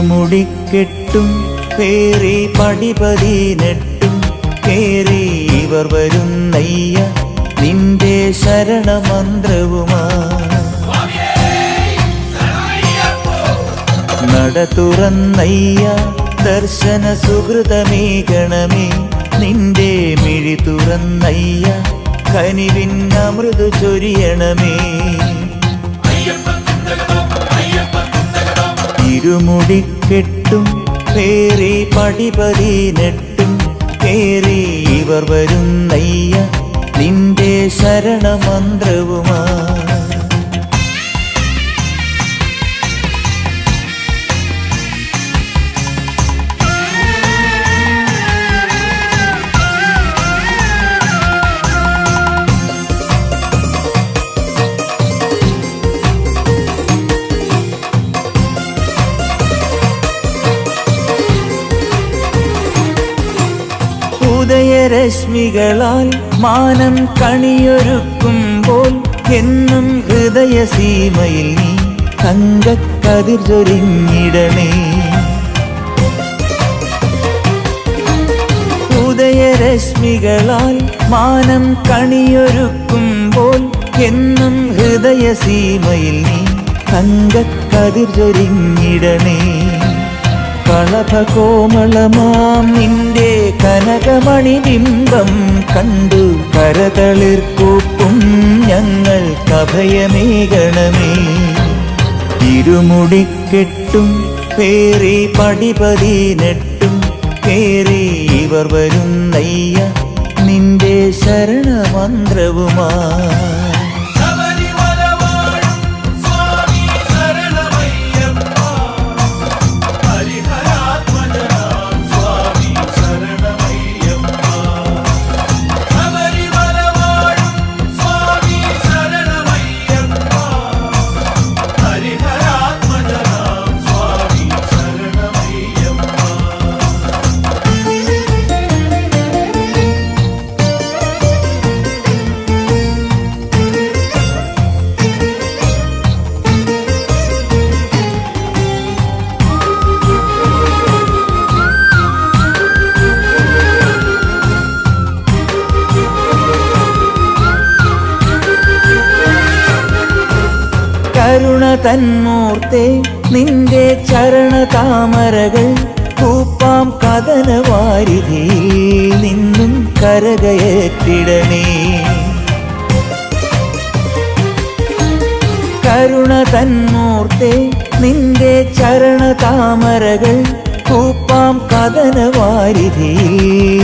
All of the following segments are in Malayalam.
ഇരുമുടിക്കെട്ടും പേറി പടിപതിനെട്ടും കേറി ഇവർ വരുന്നയ്യ നിന്റെ ശരണമന്ത്രവുമാ. നട തുറന്നയ്യ ദർശന സുഹൃതമേകണമേ നിന്റെ മിഴി തുറന്നയ്യ കനിവിൻ അമൃതു ചൊരിയണമേ. ഇരുമുടിക്കെട്ടും പേറി പടിപതിനെട്ടും കേറി ഇവർ വരുന്നയ്യ നിന്റെ ശരണമന്ത്രവുമാ. ഉദയരശ്മികളാൽ മാനം കണിയൊരുക്കുമ്പോൾ എന്നും ഹൃദയസീമയിൽ നീ തങ്കക്കതിർ ചൊരിഞ്ഞിടണേ. ഉദയരശ്മികളാൽ മാനം കണിയൊരുക്കുമ്പോൾ എന്നും ഹൃദയസീമയിൽ നീ തങ്കക്കതിർ ചൊരിഞ്ഞിടണേ. കളഭകോമളമാം നിന്റെ കനകമണിബിംബം കണ്ടു കരതളിർക്കൂപ്പും ഞങ്ങൾക്കഭയമേകണമേ. ഇരുമുടിക്കെട്ടും പേറി പടിപതിനെട്ടും കേറി ഇവർ വരുന്നയ്യ നിന്റെ ശരണമന്ത്രവുമാ. കരുണ തന്മൂർത്തേ നിന്റെ ചരണതാമരകൾ കൂപ്പാം കഥനവാരിധിയിൽ നിന്നും കരകയറ്റിടണേ. കരുണ തന്മൂർത്തേ നിന്റെ ചരണതാമരകൾ കൂപ്പാം കഥനവാരിധിയിൽ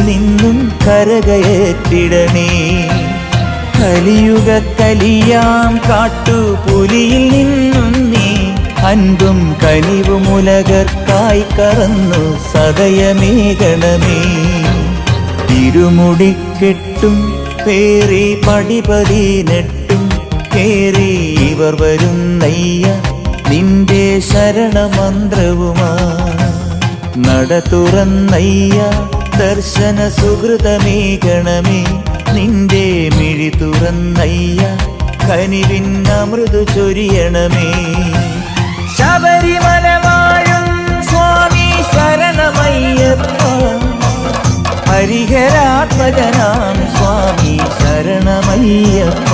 നിന്നും കരകയറ്റിടണേ. കലിയുഗ കലിയാം കാട്ടുപുലിയിൽ നിന്നും നീ അൻപും കനിവുമുലകർക്കായി കറന്നു സദയമേകണമേ. ഇരുമുടിക്കെട്ടും പേറി പടിപതിനെട്ടും കേറി ഇവർ വരുന്നയ്യ നിന്റെ ശരണമന്ത്രവുമാ. നട തുറന്നയ്യ ദർശന സുഹൃതമേകണമേ നിന്റെ മിഴി തുറന്നയ്യ കനിവിൻ അമൃതു ചൊരിയണമേ. ശബരിമല വാഴും സ്വാമി ശരണമയ്യപ്പ ഹരിഹരാത്മജനാം സ്വാമി ശരണമയ്യപ്പ.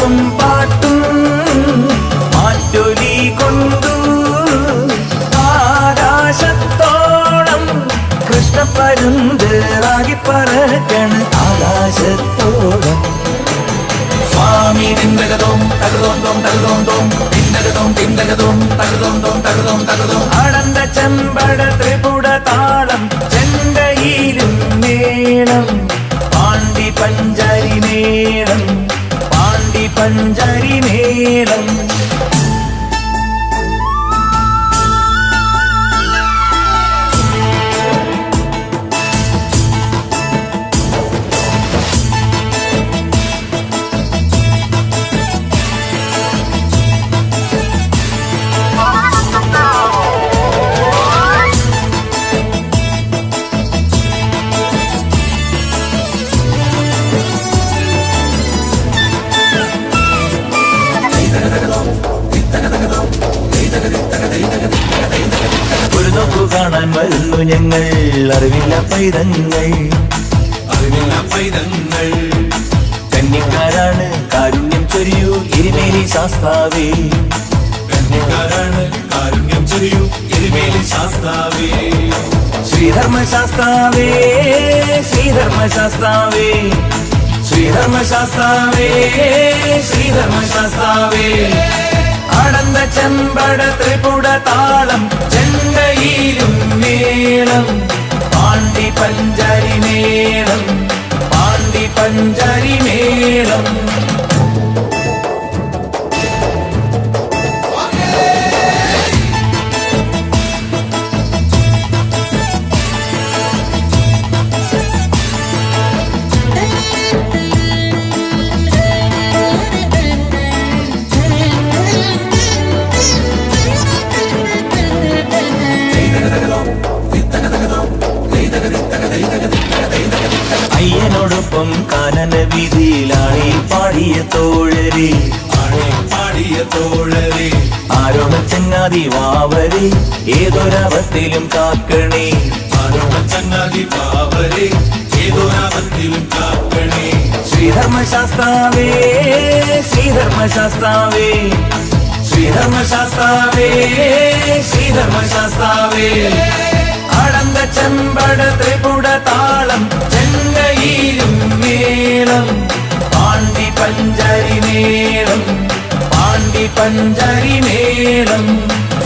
ആട്ടവും പാട്ടും മാറ്റൊലി കൊണ്ടു ആകാശത്തോളം കൃഷ്ണപ്പരുന്തിറാകി പറക്കണ് ആകാശത്തോളം. സ്വാമി തിന്തകതോം തകതോം തോം തകതോം തോം തിന്തകതോം തിന്തകതോം തകതോം തോം തകതോം തകതോം. അടന്ത ചെമ്പട ത്രിപുട താളം ചെണ്ടയിലും മേളം പാണ്ടി പഞ്ചരി മേളം പാണ്ടി പഞ്ചരി മേളം. ഒരു നോക്കു കാണാൻ വരുന്നു ഞങ്ങൾ അറിവില്ല പൈതങ്ങൾ കന്യക്കാരാണ് കാരുണ്യം ചൊരിയൂ എരിമേലി ശാസ്താവേ. ശ്രീധർമ്മശാസ്താവേ ശ്രീധർമ്മശാസ്താവേ ശ്രീധർമ്മശാസ്താവേ ശ്രീധർമ്മശാസ്താവേ. അടന്ത ചെമ്പട ത്രിപുട താളം ചെണ്ടയിലും മേളം പാണ്ടി പഞ്ചരി മേളം പാണ്ടി പഞ്ചരി മേളം. അയ്യനോടൊപ്പം കാനന വീതിയിലാണീ പാടിയ തോഴരെ ആരോമ ചങ്ങാതി വാവരെ ഏതൊരവത്തിലും കാക്കണേ ശ്രീധർമ്മശാസ്താവേ ശ്രീധർമ്മശാസ്താവേ ശ്രീധർമ്മശാസ്താവേ ശ്രീധർമ്മശാസ്താവേ. അടന്ത ചെമ്പട ത്രിപുട താളം ചെണ്ടയിലും മേളം പാണ്ടി പഞ്ചരി മേളം പാണ്ടി പഞ്ചരി മേളം.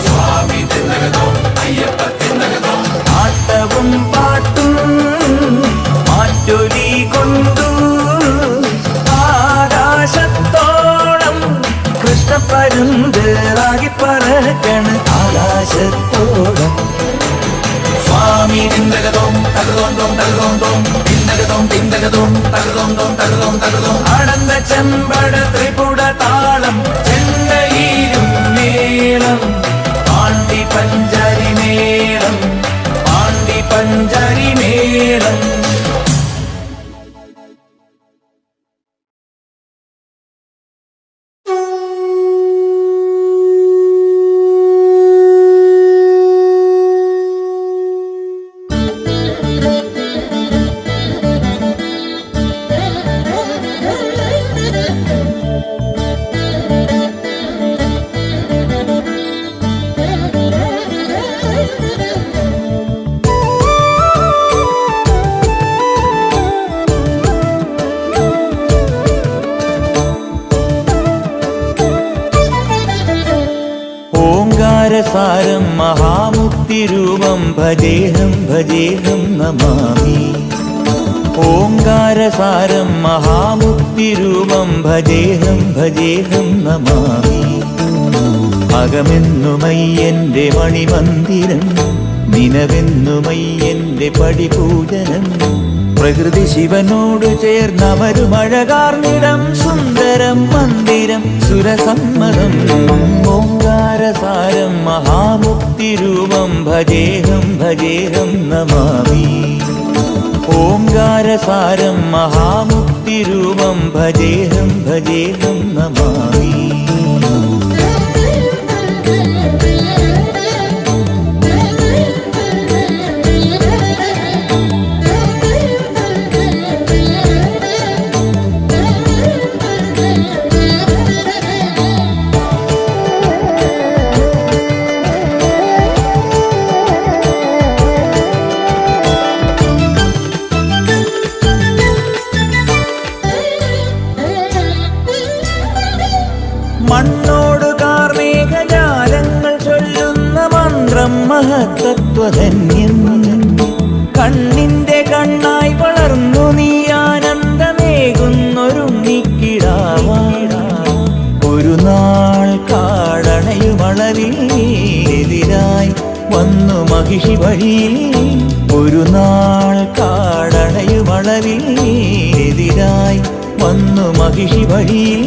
സ്വാമി തിന്നകതോ അയ്യപ്പ തിന്നകതോ. ആട്ടവും പാട്ടും മാറ്റൊലി കൊണ്ടു ആകാശത്തോളം കൃഷ്ണപ്പരുന്തിറാകി പറക്കണ് ആകാശത്തോളം. സ്വാമി തിന്തകതോം തകതോം തോം തകതോം തോം തിന്തകതോം തിന്തകതോം തകതോം തോം തകതോം തകതോം. അടന്ത ചെമ്പട ത്രിപുട താളം ചെണ്ടയിലും മേളം പാണ്ടി പഞ്ചരി മേളം പാണ്ടി പഞ്ചരി മേളം. സാരം മഹാമുക്തിരൂപം ഭജേഹം ഭജേഹം നമാമി. ഓംകാരസാരം മഹാമുക്തിരൂപം ഭജേഹം ഭജേഹം നമാമി. അകമെന്നുമയ്യന്റെ മണിമന്ദിരം നിനവെന്നുമയ്യന്റെ പടിപൂജനം. പ്രകൃതി ശിവനോട് ചേർന്നമരുമഴകാർന്നിടം സുന്ദരം മന്ദിരം സുരസമ്മതം. ഓംകാരസാരം മഹാമുക്തിരൂപം ഭജേഹം ഭജേഹം നമാമി. ഓംകാരസാരം മഹാമുക്തിരൂപം ഭജേഹം ഭജേഹം നമാമി. മണ്ണോട് കാർമേഘജാലങ്ങൾ ചൊല്ലുന്ന മന്ത്രം മഹത്തത്വധന്യം. കണ്ണിന്റെ കണ്ണായി വളർന്നു നീ ആനന്ദമേകുന്നൊരുണ്ണിക്കിടാവാട. ഒരു നാൾ കാടണയുമളവിൽ എതിരായി വന്നു മഹിഷി വഴിയിൽ. ഒരു നാൾ കാടണയുമളവിൽ എതിരായി വന്നു മഹിഷി വഴിയിൽ.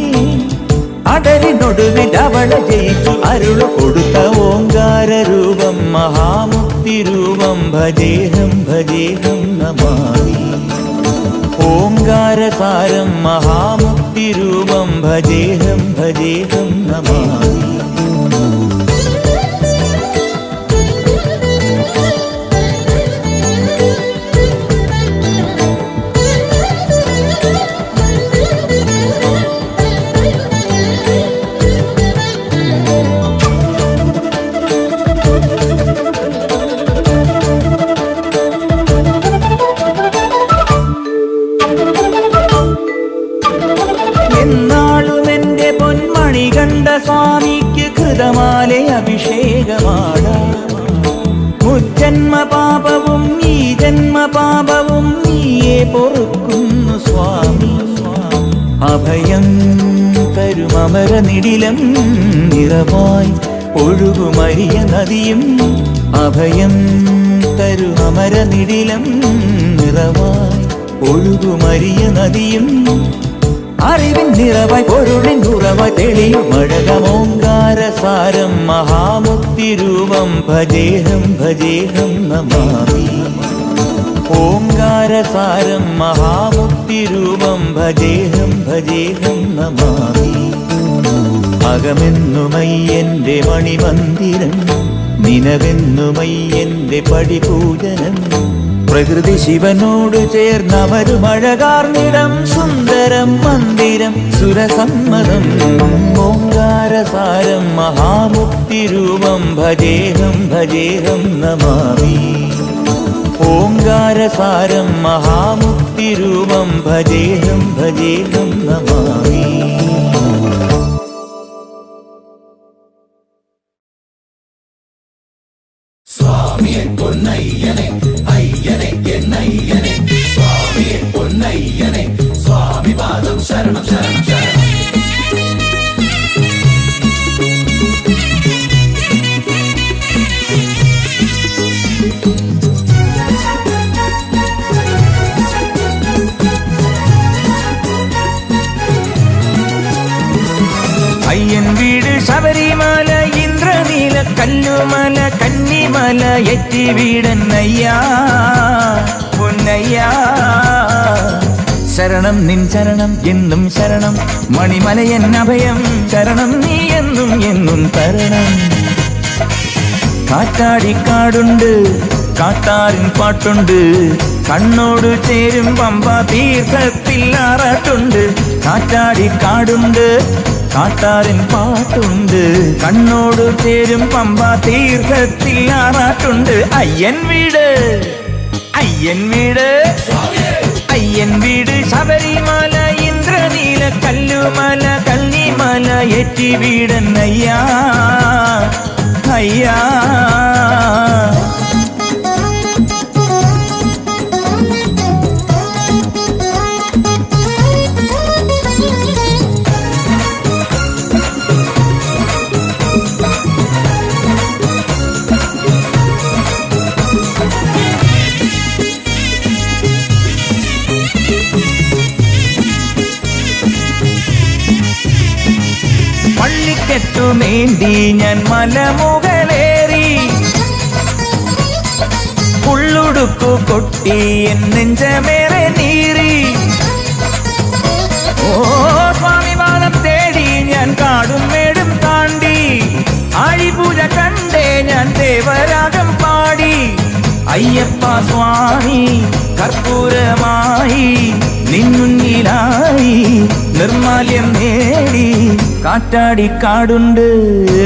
അടലിനൊടുവിൽ അവളെ ജയിച്ചു അരുളു കൊടുത്ത ഓങ്കാര രൂപം മഹാമുക്തി രൂപം. ഭജേഹം ഭജേഹം നമാമി. ഓങ്കാരസാരം മഹാമുക്തി രൂപം. ഭജേഹം ഭജേഹം നമാമി. സ്വാമിക്ക് കൃതമാല അഭിഷേകമാട. മുജ്ജന്മ പാപവും ഈ ജന്മ പാപവും നീയെ പൊറുക്കുന്നു സ്വാമി. അഭയം തരുമമര നിടിലം നിറവായി ഒഴുകുമരിയ നദിയും. അഭയം തരുമമര നിടിലം നിറവായി ഒഴുകുമരിയ നദിയും. അറിവിൻ നിറവായി പൊരുളിൻ ഉറവായി തെളിയും അഴകമോങ്കാരസാരം മഹാമുക്തി രൂപം. ഭജേഹം ഭജേഹം നമാമി. ഓങ്കാരസാരം മഹാമുക്തി രൂപം. ഭജേഹം ഭജേഹം നമാമി. അകമെന്നുമയ്യന്റെ മണിമന്ദിരം നിനവെന്നുമയ്യന്റെ പടിപൂജനം. പ്രകൃതി ശിവനോട് ചേർന്നവരുമഴകാർന്നിടം സുന്ദരം മന്ദിരം സുരസമ്മതം. ഓങ്കാരസാരം മഹാമുക്തി രൂപം. ഭജേഹം ഭജേഹം നമാമി. ഓങ്കാരസാരം മഹാമുക്തി രൂപം. ഭജേഹം ഭജേഹം നമാമി. സ്വാമിയെ പൊന്നയ്യനെ അയ്യനെ എന്നയ്യനെ. സ്വാമിയെ പൊന്നയ്യനെ സ്വാമി പാദം ശരണം ശരണം ശരണം. അയ്യൻ വീട് ശബരിമല ഇന്ദ്രനീല കല്ലുമല കന്നിമല എറ്റി വീടന്നയ്യാ പൊന്നയ്യാ. ശരണം നിൻ ശരണം എന്നും ശരണം. മണിമലയൻ അഭയം ശരണം നീ എന്നും എന്നും തരണം. കാറ്റാടിക്കാടുണ്ട് കാട്ടാറിൻ പാട്ടുണ്ട്. കണ്ണോട് ചേരും പമ്പ തീർത്ഥത്തിൽ ആറാട്ടുണ്ട്. കാറ്റാടിക്കാടുണ്ട് കാട്ടാറിൻ പാട്ടുണ്ട്. കണ്ണോട് ചേരും പമ്പ തീർത്ഥത്തിൽ ആറാട്ടുണ്ട്. അയ്യൻ വീട് അയ്യൻ വീട് അയ്യൻ വീട് ശബരിമല ഇന്ദ്രനീല കല്ലുമല കന്നിമല എറ്റി വീടന്നയ്യാ അയ്യാ. പള്ളിക്കെട്ടുമേന്തി ഞാൻ മലമുകളേറി. ഉള്ളുടുക്കു കൊട്ടി എൻ നെഞ്ചമേറെ നീറി. ഓ സ്വാമി പാദം തേടി ഞാൻ കാടും മേടും താണ്ടി. ആഴിപൂജ കണ്ടേ ഞാൻ ദേവരാഗം പാടി. അയ്യപ്പ സ്വാമി കർപ്പൂരമായി നിന്നുന്നിലായി നിർമാല്യം നേടി. കാറ്റാടിക്കാടുണ്ട്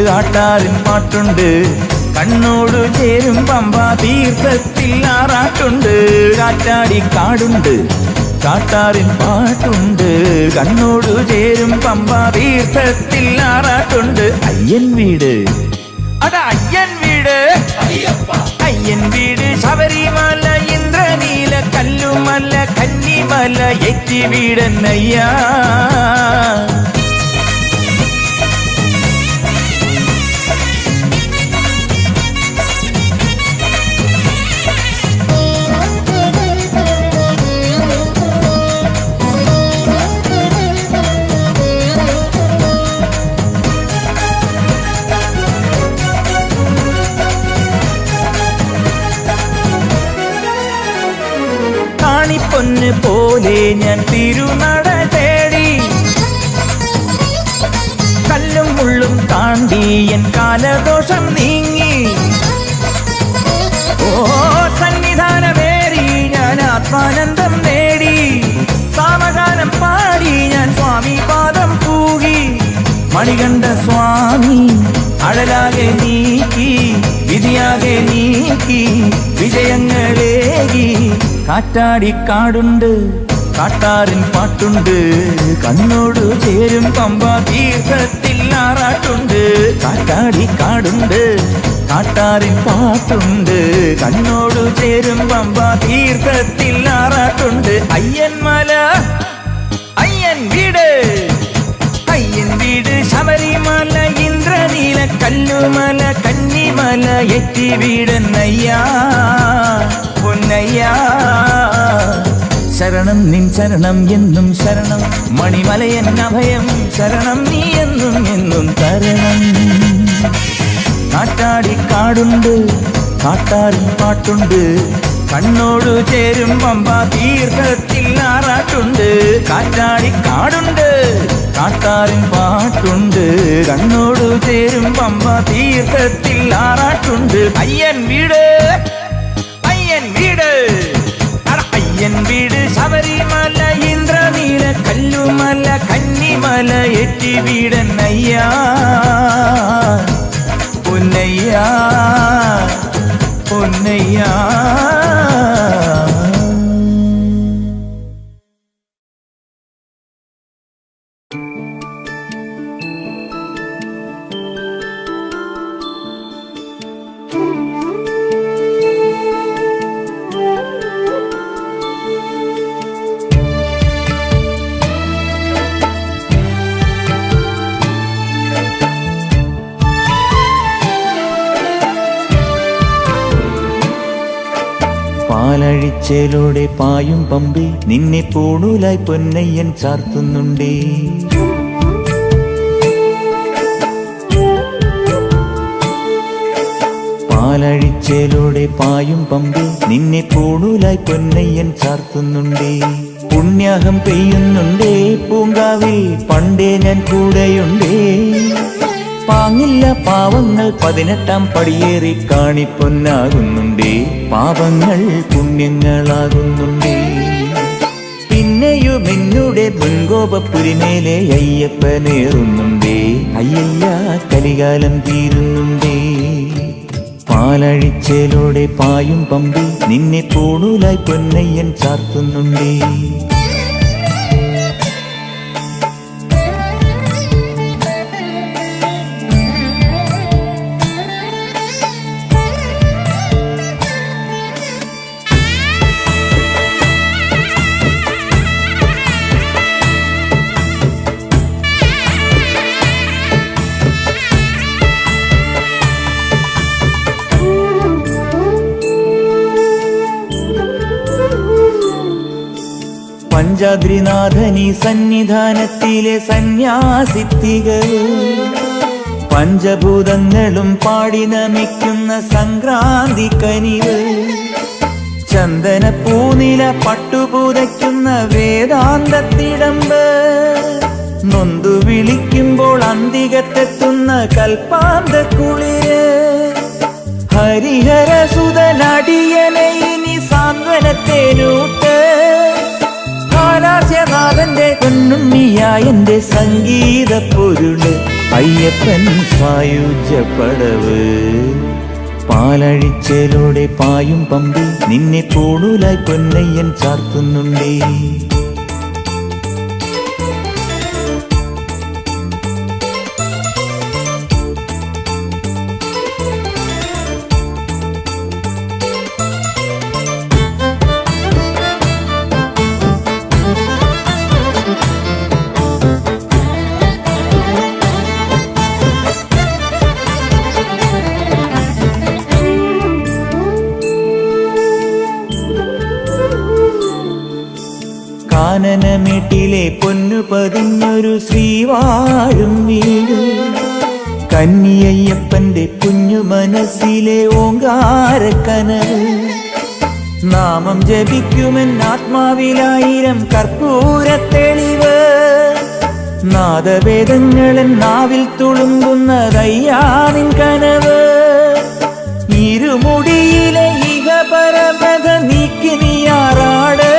കാട്ടാറിൻ പാട്ടുണ്ട്. കണ്ണോട് ചേരും പമ്പ തീർത്ഥത്തിൽ ആറാട്ടുണ്ട്. കാറ്റാടിക്കാടുണ്ട് കാട്ടാറിൻ പാട്ടുണ്ട്, കണ്ണോടു ചേരും പമ്പാ തീർത്ഥത്തിൽ ആറാട്ടുണ്ട്. അയ്യൻ വീട് അയ്യൻ വീട് അയ്യൻ വീട് ശബരിമല ഇന്ദ്രനീല കല്ലുമല കന്നിമല എറ്റി വീടന്നയ്യാ. പൊന്ന് പോലെ ഞാൻ തിരുനട തേടി, കല്ലും മുള്ളും താണ്ടി എൻ കാലദോഷം നീങ്ങി. ഓ സന്നിധാനമേറി ഞാൻ ആത്മാനന്ദം നേടി, സാമഗാനം പാടി ഞാൻ സ്വാമി പാദം പൂകി. മണികണ്ഠ സ്വാമി അഴലാകെ നീക്കി, വിധിയാകെ നീക്കി, വിജയങ്ങളേകി. കാറ്റാടിക്കാടുണ്ട്, കാട്ടാറിൻ പാട്ടുണ്ട്, കണ്ണോടു ചേരും പമ്പാ തീർത്ഥത്തിൽ ആറാട്ടുണ്ട്. കാറ്റാടിക്കാടുണ്ട്, കാട്ടാറിൻ പാട്ടുണ്ട്, കണ്ണോടു ചേരും പമ്പാ തീർത്ഥത്തിൽ ആറാട്ടുണ്ട്. അയ്യൻമല അയ്യൻ വീട് അയ്യൻ വീട് ശബരിമല ഇന്ദ്രനീല കല്ലുമല കന്നിമല എറ്റി വീടന്നയ്യാ പൊന്നയ്യാ. ശരണം നിൻ ശരണം എന്നും ശരണം, മണിമലയൻ അഭയം ശരണം നീ എന്നും എന്നും തരണം. കാറ്റാടിക്കാടുണ്ട്, കാട്ടാറിൻ പാട്ടുണ്ട്, കണ്ണോടു ചേരും പമ്പാ തീർത്ഥത്തിൽ ആറാട്ടുണ്ട്. കാറ്റാടിക്കാടുണ്ട്, കാട്ടാറിൻ പാട്ടുണ്ട്, കണ്ണോടു ചേരും പമ്പാ തീർത്ഥത്തിൽ ആറാട്ടുണ്ട്. അയ്യൻ വീട് അയ്യൻ വീട് അയ്യൻ വീട് ശബരിമല ഇന്ദ്രനീല കല്ലുമല കന്നിമല എറ്റി വീടന്നയ്യാ പൊന്നയ്യാ പൊന്നയ്യാ. പാലഴിച്ചേലോടെ പായും പമ്പി നിന്നെ പൂണൂലായി പൊന്നയ്യൻ ചാർത്തുന്നുണ്ടേ. പാലഴിച്ചേലോടെ പായും പമ്പി നിന്നെ പൂണൂലായി പൊന്നയ്യൻ ചാർത്തുന്നുണ്ടേ. പുണ്യാഹം പെയ്യുന്നുണ്ടേ പൂങ്കാവിൽ പണ്ടേ ഞാൻ കൂടെയുണ്ടേ. പാങ്ങില്ല പാവങ്ങൾ 18-ാം പടിയേറി കാണിപ്പൊന്നാകുന്നുണ്ടേ. പാപങ്ങൾ പുണ്യങ്ങളാകുന്നുണ്ടേ. പിന്നെയും എന്നുടെ മുൻകോപപ്പുരിമേലെ അയ്യപ്പനേറുന്നുണ്ടേ. അയ്യയ്യ കലികാലം തീരുന്നുണ്ടേ. പാലഴിച്ചേലോടെ പായും പമ്പി നിന്നെ പൂണൂലായി പൊന്നയ്യൻ ചാർത്തുന്നുണ്ടേ. പഞ്ചാദ്രിനാഥനീ സന്നിധാനത്തിലെ സന്യാസിത്തികൾ പഞ്ചഭൂതങ്ങളും പാടി നമിക്കുന്ന സംക്രാന്തി കനിവ്. ചന്ദനപ്പൂനില പട്ടുപൂതയ്ക്കുന്ന വേദാന്തത്തിടമ്പ്. നൊന്തു വിളിക്കുമ്പോൾ അന്തികത്തെത്തുന്ന കൽപ്പാന്ത കുളിര്. ഹരിഹരസുതനടിയനെ ഇനി സാന്ത്വനത്തേനൂട്ട്. ാഥന്റെ പൊന്നുണ്ണിയായന്റെ സംഗീത പൊരുള് അയ്യപ്പൻ സായുജ്യപ്പടവ്. പാലഴിച്ചേലോടെ പായും പമ്പി നിന്നെ പൂണൂലായി പൊന്നയ്യൻ ചാർത്തുന്നുണ്ടേ. മുടിയിലെ പൊന്നു പതിഞ്ഞൊരു ശ്രീവാഴും വീട്, കന്നിയയ്യപ്പന്റെ കുഞ്ഞു മനസ്സിലെ ഓങ്കാരക്കനവ്. നാമം ജപിക്കുമെൻ ആത്മാവിലായിരം കർപ്പൂരത്തെളിവ്, നാദവേദങ്ങളൻ നാവിൽ തുളുമ്പുന്നതയ്യാനിൻ കനവ്. ഇരുമുടിയിലെ ഇഹപരമത നീക്കി നീയാറാട്,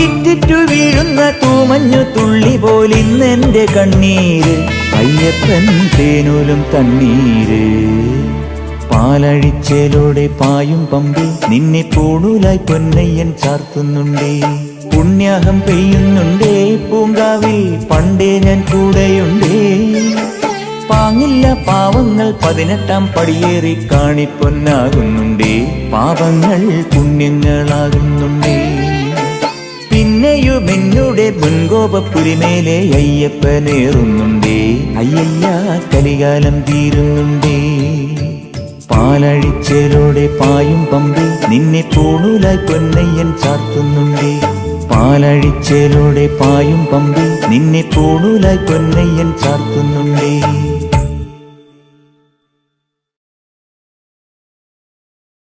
ഇറ്റിറ്റു വീഴുന്ന തൂമഞ്ഞു തുള്ളി പോലിന്നെന്റെ കണ്ണീര്, അയ്യപ്പൻ തേനൂലും തണ്ണീര്. പാലഴിച്ചേലോടെ പായും പമ്പി നിന്നെ പൂണൂലായി പൊന്നയ്യൻ ചാർത്തുന്നുണ്ടേ. പുണ്യാഹം പെയ്യുന്നുണ്ടേ പൂങ്കാവിൽ പണ്ടേ ഞാൻ കൂടെയുണ്ടേ. പാങ്ങില്ല പാവങ്ങൾ 18-ാം പടിയേറി കാണിപ്പൊന്നാകുന്നുണ്ടേ, പാപങ്ങൾ പുണ്യങ്ങളാകുന്നുണ്ടേ. പിന്നെയും എന്നുടെ മുൻകോപപ്പുരിമേലെ അയ്യപ്പനേറുന്നുണ്ടേ, അയ്യയ്യ കലികാലം തീരുന്നുണ്ടേ. പാലഴിച്ചേലോടെ പായും പമ്പി നിന്നെ പൂണൂലായി പൊന്നയ്യൻ ചാർത്തുന്നുണ്ടേ. പാലഴിച്ചേലോടെ പായും പമ്പി നിന്നെ പൂണൂലായി പൊന്നയ്യൻ ചാർത്തുന്നുണ്ടേ.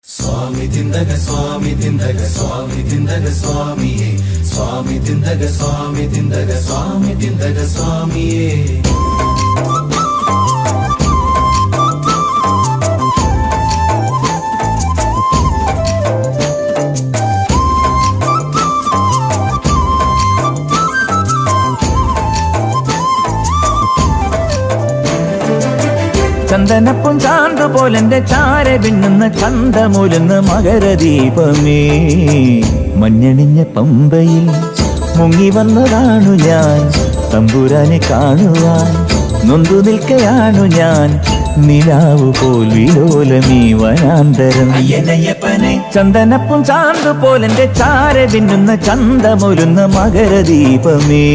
സ്വാമി തിന്തക സ്വാമി തിന്തക സ്വാമി തിന്തക സ്വാമിയേ, സ്വാമി തിന്തക സ്വാമി തിന്തക സ്വാമി തിന്തക സ്വാമിയേ. ചന്ദനപ്പും ചാന്ത് പോലെന്റെ ചാര പിന്നുന്ന ചന്തമൂലുന്ന മകരദീപമേ, മഞ്ഞണിഞ്ഞ പമ്പയിൽ മുങ്ങി വന്നതാണു ഞാൻ, തമ്പുരാനെ കാണുവാൻ നൊന്തു നിൽക്കയാണു ഞാൻ. നിലാവു പോൽ വിലോലമീ വനാന്തരം അയ്യനയ്യപ്പനെ. ചന്ദനപ്പും ചാന്ത് പോലെന്റെ ചാര പിന്നുന്ന ചന്തമൂലുന്ന മകരദീപമേ,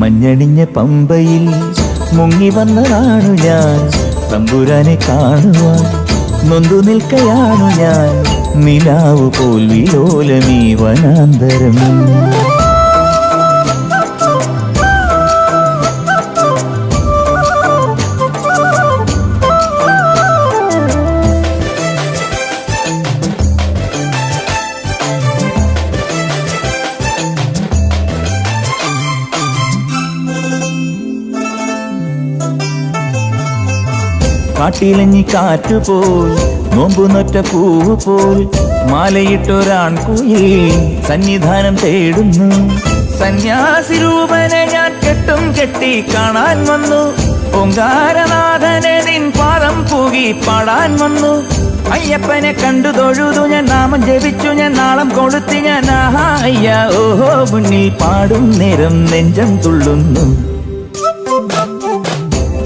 മഞ്ഞണിഞ്ഞ പമ്പയിൽ മുങ്ങി വന്നതാണു ഞാൻ, തമ്പുരാനെ കാണുവാൻ നൊന്തു നിൽക്കയാണു ഞാൻ. നിലാവു പോൽ വിലോലമീ വനാന്തരം. കാട്ടിലഞ്ഞി കാറ്റുപോൽ നോമ്പു നൊറ്റ പൂവ് പോൽ മാലയിട്ടൊരാൺകുയിൽ സന്നിധാനം തേടുന്നു. സന്യാസി രൂപനെ ഞാൻ കെട്ടും കെട്ടി കാണാൻ വന്നു, ഓങ്കാരനാഥനെ നിൻ പാദം പൂകി പാടാൻ വന്നു. അയ്യപ്പനെ കണ്ടു തൊഴുതു ഞാൻ, നാമം ജപിച്ചു ഞാൻ, നാളം കൊളുത്തി ഞാൻ. ആഹാ അയ്യ ഓഹോ മുന്നിൽ പാടും നേരം നെഞ്ചം തുള്ളുന്നു.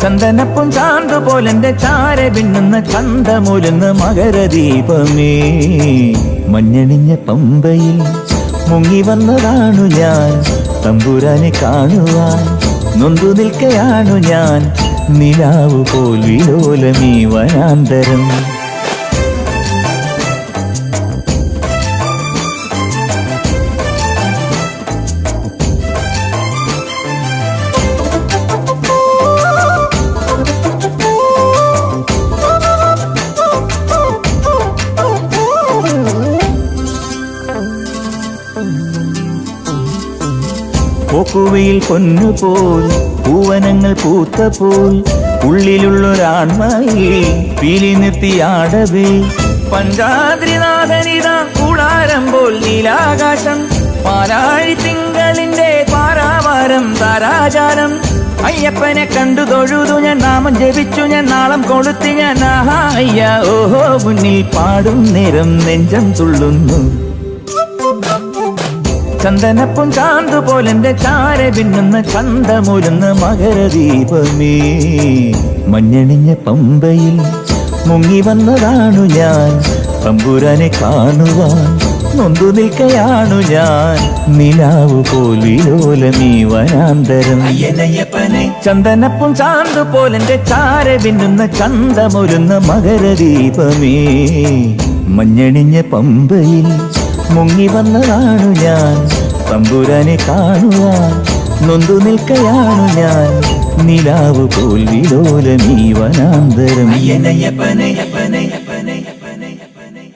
ചന്ദനപ്പും ചാന്ത് പോലെന്റെ ചാര പിന്നുന്ന ചന്തമൂലുന്ന മകരദീപമേ, മഞ്ഞണിഞ്ഞ പമ്പയിൽ മുങ്ങി വന്നതാണു ഞാൻ, തമ്പുരാനെ കാണുവാൻ നൊന്തു നിൽക്കയാണു ഞാൻ. നിലാവു പോൽ വിലോലമീ വനാന്തരം. പോക്കുവയിൽ പൊന്നുപോൽ പൂവനങ്ങൾ പൂത്തപോൽ ഉള്ളിലുള്ളൊരാൺമയിൽ പീലി നിർത്തിയാടവേ. പഞ്ചാദ്രിനാഥനിതാ കൂടാരം പോൽ നീലാകാശം, പാലാഴി തിങ്കളിന്റെ പാരാവാരം താരാചാരം. അയ്യപ്പനെ കണ്ടു തൊഴുതു ഞാൻ, നാമം ജപിച്ചു ഞാൻ, നാളം കൊളുത്തി ഞാൻ. ആഹാ അയ്യ ഓഹോ മുന്നിൽ പാടും നേരം നെഞ്ചം തുള്ളുന്നു. ചന്ദനപ്പും ചാന്ത് പോലെന്റെ ചാര പിന്നുന്ന ചന്തമൂലുന്ന മകരദീപമേ, മഞ്ഞണിഞ്ഞ പമ്പയിൽ മുങ്ങി വന്നതാണു ഞാൻ, തമ്പുരാനെ കാണുവാൻ നൊന്തു നിൽക്കയാണു ഞാൻ. നിലാവു പോൽ വിലോലമീ വനാന്തരം അയ്യനയ്യപ്പനെ. ചന്ദനപ്പും ചാന്ത് പോലെന്റെ ചാര പിന്നുന്ന ചന്തമൂലുന്ന മകരദീപമേ, മഞ്ഞണിഞ്ഞ പമ്പയിൽ മുങ്ങി വന്നതാണു ഞാൻ, തമ്പുരാനെ കാണുവാൻ നൊന്തു നിൽക്കയാണു ഞാൻ. നിലാവ് പോൽ വിലോലമീ വനാന്തരം. അയ്യനയ്യപ്പനെ അപ്പനെ അപ്പനെ അപ്പനെ അപ്പനെ അപ്പനെ.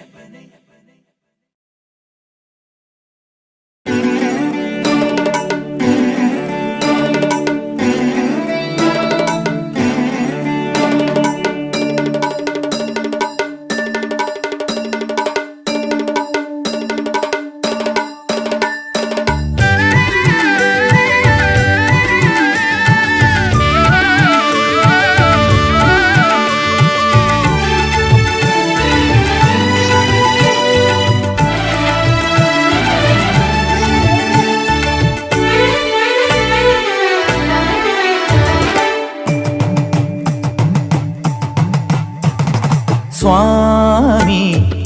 സ്വാമി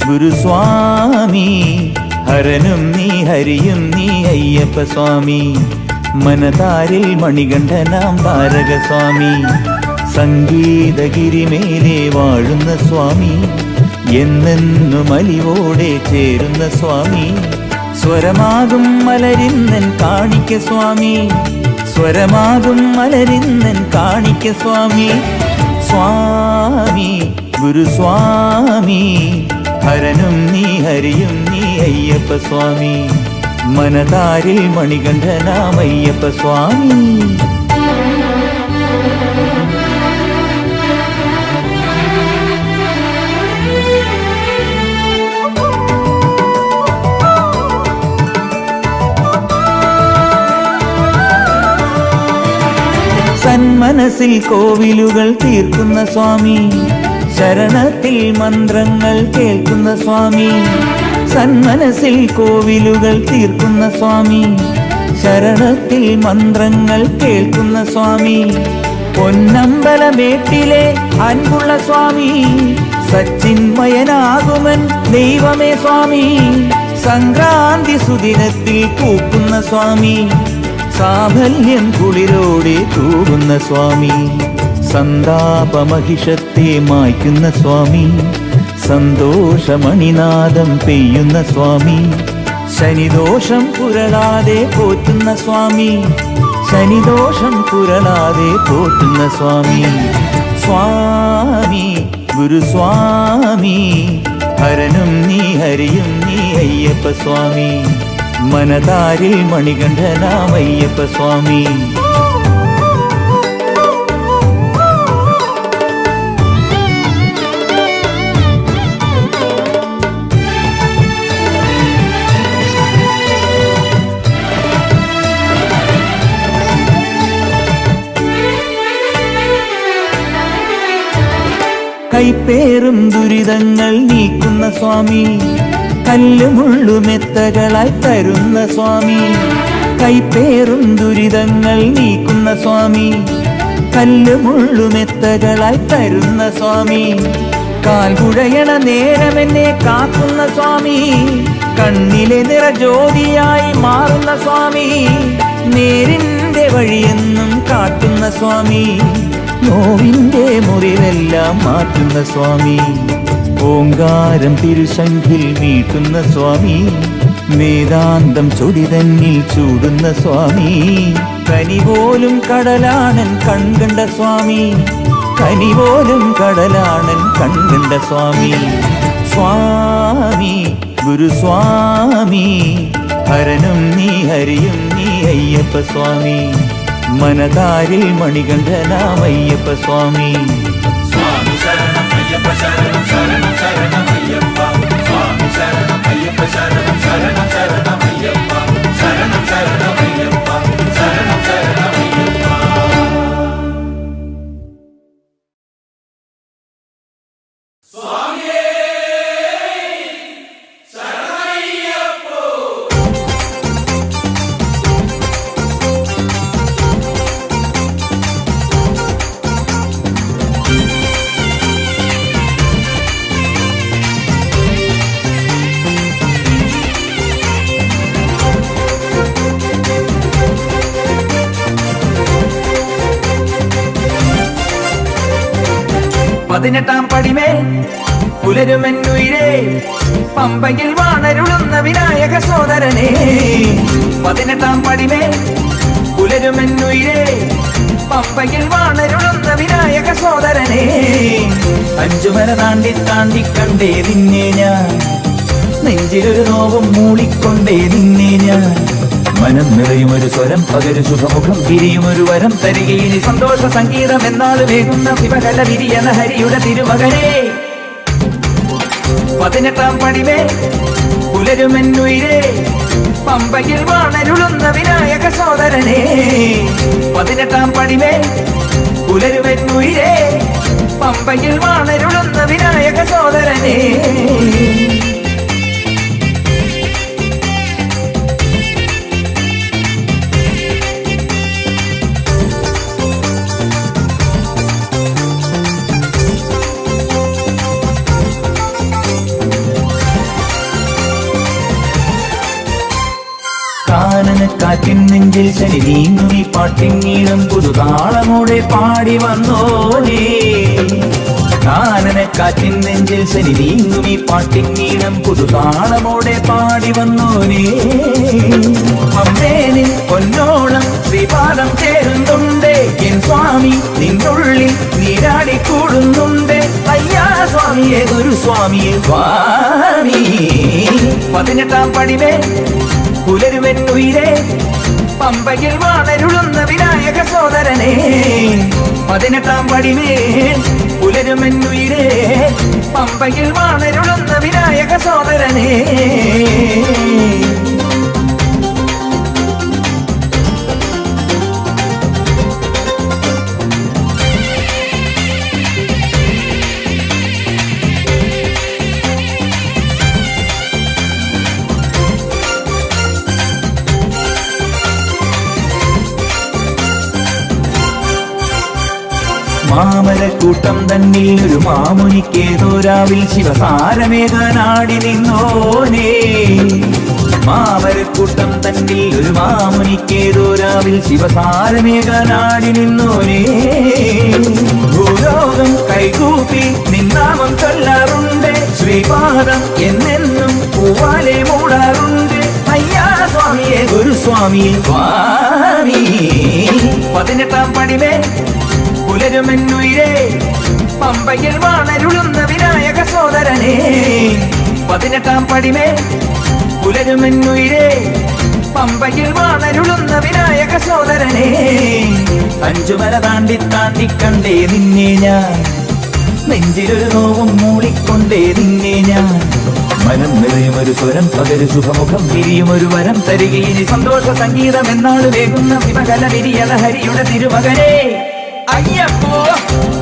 ഗുരുസ്വാമി ഹരനും നീ ഹരിയും നീ അയ്യപ്പ സ്വാമി. മനതാരിൽ മണികണ്ഠനാം താരകസ്വാമി. സംഗീതഗിരിമേലെ വാഴുന്ന സ്വാമി. എന്നെന്നും അലിവോടെ ചേരുന്ന സ്വാമി. സ്വരമാകും മലരിന്നൻ കാണിക്ക സ്വാമി. സ്വരമാകും മലരിന്നൻ കാണിക്ക സ്വാമി. സ്വാമി ഗുരുസ്വാമി ഹരനും നീ ഹരിയും നീ അയ്യപ്പ സ്വാമി. മനതാരിൽ മണികണ്ഠനാം അയ്യപ്പ സ്വാമി. സന്മനസ്സിൽ കോവിലുകൾ തീർക്കുന്ന സ്വാമി. ശരണത്തിൽ മന്ത്രങ്ങൾ കേൾക്കുന്ന സ്വാമി. സന്മനസ്സിൽ കോവിലുകൾ തീർക്കുന്ന സ്വാമി. ശരണത്തിൽ മന്ത്രങ്ങൾ കേൾക്കുന്ന സ്വാമി. പൊന്നമ്പലമേട്ടിലെ അൻപുള്ള സ്വാമി. സച്ചിന്മയനാകുമൻ ദൈവമേ സ്വാമി. സംക്രാന്തി സുദിനത്തിൽ പൂക്കുന്ന സ്വാമി. സാഫല്യം കുളിരോടെ തൂകുന്ന സ്വാമി. സന്താപമഹിഷത്തെ മായ്ക്കുന്ന സ്വാമി. സന്തോഷമണിനാദം പെയ്യുന്ന സ്വാമി. ശനിദോഷം പുരളാതെ പോറ്റുന്ന സ്വാമി. ശനിദോഷം പുരളാതെ പോറ്റുന്ന സ്വാമി. സ്വാമി ഗുരുസ്വാമി ഹരനും നീ ഹരിയും നീ അയ്യപ്പ സ്വാമി. മനതാരിൽ മണികണ്ഠനാം അയ്യപ്പ സ്വാമി. കൈപ്പേറും ദുരിതങ്ങൾ നീക്കുന്ന സ്വാമി. കല്ലുമുള്ളുമെത്തകളായി തരുന്ന സ്വാമി. കൈപ്പേറും ദുരിതങ്ങൾ നീക്കുന്ന സ്വാമി. കല്ലുമുള്ളുമെത്തകളായി തരുന്ന സ്വാമി. കാൽകുഴയണ നേരമെന്നെ കാക്കുന്ന സ്വാമി. കണ്ണിലെ നിറജ്യോതിയായി മാറുന്ന സ്വാമി. നേരിന്റെ വഴിയെന്നും കാട്ടുന്ന സ്വാമി. നോവിന്റെ മുറിവെല്ലാം മാറ്റുന്ന സ്വാമി. ഓങ്കാരം തിരുശങ്കിൽ മീട്ടുന്ന സ്വാമി. വേദാന്തം ചൊടിതന്നിൽ ചൂടുന്ന സ്വാമി. കനിപോലും കടലാണൻ കൺകണ്ട സ്വാമി. കനിപോലും കടലാണൻ കൺകണ്ട സ്വാമി. സ്വാമി ഗുരുസ്വാമി ഹരനും നീ ഹരിയും നീ അയ്യപ്പ സ്വാമി. മനതാരിൽ മണികണ്ഠനാം അയ്യപ്പ സ്വാമി. സ്വാമി ശരണം അയ്യപ്പ ശരണം ശരണം ശരണം അയ്യപ്പ. സ്വാമി ശരണം അയ്യപ്പ ശരണം ശരണം ശരണം അയ്യപ്പ. ശരണം ശരണം അയ്യപ്പ ശരണം ശരണം അയ്യപ്പ. സ്വാമിയേ ശരണമയ്യപ്പോ. പതിനെട്ടാം പടിമേൽ പുലരുമെന്നുയിരേ പമ്പയിൽ വാണരുളുന്ന വിനായക സോദരനെ 18-ാം പടിമേൽ പുലരുമെന്നുയിരേ പമ്പയിൽ വാണരുളുന്ന വിനായക സോദരനെ 5 മല താണ്ടി താണ്ടി കണ്ടേ നിന്നെ ഞാൻ നെഞ്ചിലൊരു നോവും മൂളിക്കൊണ്ടേ നിന്നെ ഞാൻ മനം നിറയുമൊരു സ്വരം പകരു ശുഭമുഖം തിരിയുമൊരു വരം തരികയിനി സന്തോഷ സംഗീതം എന്നാള് വേകുന്ന ശിവകല വിരിയന ഹരിയുടെ തിരുമകനെ 18-ാം പടിമേൽ പുലരുമെന്നുയിരേ പമ്പയിൽ വാണരുളുന്ന വിനായക സോദരനെ 18-ാം പടിമേൽ പുലരുമെന്നുയിരേ പമ്പയിൽ വാണരുളുന്ന വിനായക സോദരനെ കാനനക്കാറ്റിൻ നെഞ്ചിൽ ശനി നീങ്ങുമി പാട്ടിങ്ങീടം പുതുതാളമോടെ പാടി വന്നോനേ കാനനക്കാറ്റിൻ നെഞ്ചിൽ ശനി നീങ്ങുമി പാട്ടിങ്ങീടം പുതുതാളമോടെ പാടി വന്നോനേ അമ്മേനിൻ പൊന്നോളം ശ്രീപാദം ചേരുന്നുണ്ട് എൻ സ്വാമി നിന്നുള്ളിൽ നീരാടി കൂടുന്നുണ്ട് അയ്യാ സ്വാമിയെ ഗുരുസ്വാമിയെ സ്വാമി 18-ാം പടിമേൽ പുലരുമെന്നുയിരേ പമ്പയിൽ വാണരുളുന്ന വിനായക സോദരനെ 18-ാം പടിമേൽ പുലരുമെന്നുയിരേ പമ്പയിൽ വാണരുളുന്ന വിനായക സോദരനെ മാമരക്കൂട്ടം തന്നിൽ ഒരു മാമുനിക്കേതോരാവിൽ ശിവസാരമേകാനാടി നിന്നോനേ മാമരക്കൂട്ടം തന്നിൽ ഒരു മാമുനിക്കേതോരാവിൽ ശിവസാരമേകാനാടി നിന്നോനേ ഭൂലോകം കൈകൂപ്പി നിന്നാമം ചൊല്ലാറുണ്ട് ശ്രീപാദം എന്നെന്നും പൂവാലെ മൂടാറുണ്ട് അയ്യാ സ്വാമിയെ ഗുരുസ്വാമിയെ സ്വാമി 18-ാം പടിമേൽ പുലരുമെന്നുയിരേ പമ്പയിൽ വാണരുളുന്ന വിനായക സോദരനെ 18-ാം പടിമേൽ പുലരുമെന്നുയിരേ പമ്പയിൽ വാണരുളുന്ന വിനായക സോദരനെ 5 മല താണ്ടി താണ്ടി കണ്ടേ നിന്നെ ഞാൻ നെഞ്ചിലൊരു നോവും മൂളിക്കൊണ്ടേ നിന്നെ ഞാൻ മനം നിറയുമൊരു സ്വരം പകരു ശുഭമുഖം തിരിയുമൊരു വരം തരികയിനി സന്തോഷ സംഗീതം എന്നാള് വേകുന്ന ശിവകല വിരിയന ഹരിയുടെ തിരുമകനെ അയ്യപ്പോ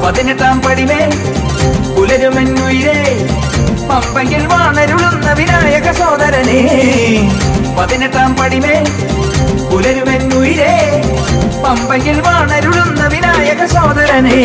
18-ാം പടിമേൽ പുലരുമെന്നുയിരേ പമ്പയിൽ വാണരുളുന്ന വിനായക സോദരനെ 18-ാം പടിമേൽ പുലരുമെന്നുയിരേ പമ്പയിൽ വാണരുളുന്ന വിനായക സോദരനെ